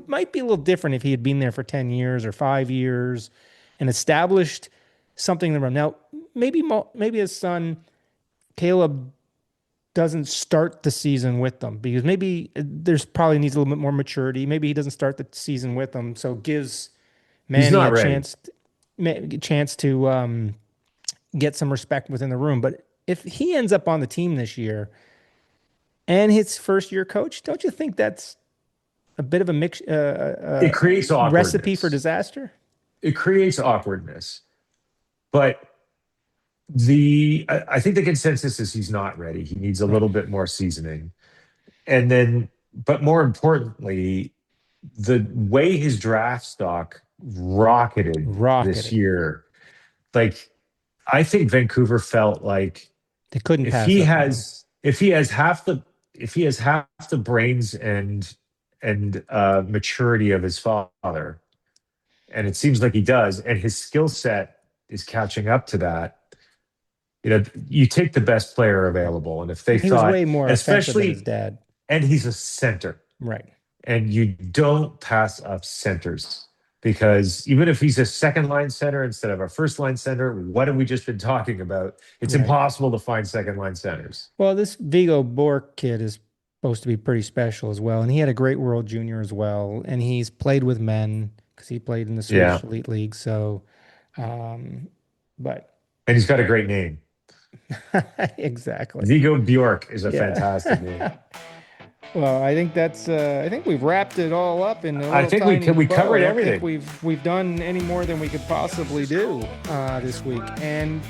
Might be a little different if he had been there for 10 years or 5 years and established something in the room. Now, maybe his son Caleb doesn't start the season with them, because maybe there's probably needs a little bit more maturity. Maybe he doesn't start the season with them, so gives he's Manny not a ready. chance to get some respect within the room. But if he ends up on the team this year and his first year coach, don't you think that's a bit of a mix, It creates recipe for awkwardness. disaster? It creates awkwardness. But I think the consensus is he's not ready. He needs a Right. little bit more seasoning. And then, but more importantly, the way his draft stock rocketed this Rocketed. year, like, I think Vancouver felt like They couldn't if pass he up on him. has if he has half the if he has half the brains and maturity of his father, and it seems like he does, and his skill set is catching up to that. You take the best player available, and if they He was thought, way more offensive than his especially, dad. and he's a center, Right. and you don't pass up centers, because even if he's a second line center instead of a first line center, what have we just been talking about? It's Right. impossible to find second line centers. Well, this Vigo Bork kid is supposed to be pretty special as well. And he had a great World Junior as well. And he's played with men because he played in the Yeah, Swedish Elite League. So, um, but and he's got a great name. exactly. Vigo Bjork is a Yeah. fantastic name. Well, I think I think we've wrapped it all up in a I little think tiny we bow. covered I don't think everything. we've done any more than we could possibly do this week. And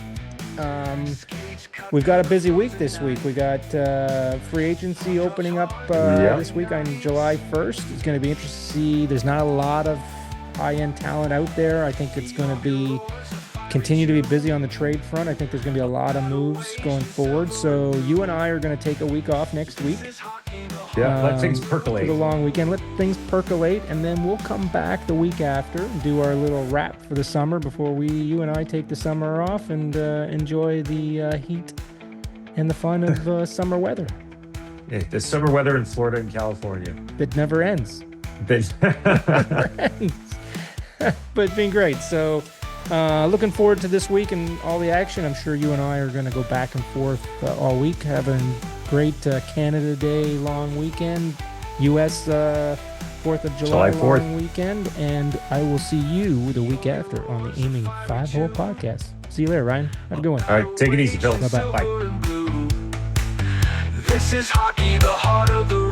we've got a busy week this week. We got free agency opening up Yep. this week on July 1st. It's going to be interesting to see. There's not a lot of high-end talent out there. I think it's going to continue to be busy on the trade front. I think there's going to be a lot of moves going forward. So you and I are going to take a week off next week. Yeah, let things For percolate. the long weekend. Let things percolate, and then we'll come back the week after and do our little wrap for the summer before you and I take the summer off and enjoy the heat and the fun of summer weather The summer weather in Florida and California. that never ends. That- Never ends. But it's been great. So looking forward to this week and all the action. I'm sure you and I are going to go back and forth all week, having great Canada Day long weekend, U.S. 4th of July July 4th. long weekend, and I will see you the week after on the Aiming 5-Hole podcast. See you later, Ryan. Have a good one. All right, take it easy, Bill. Bye-bye. Bye. This is hockey, the heart of the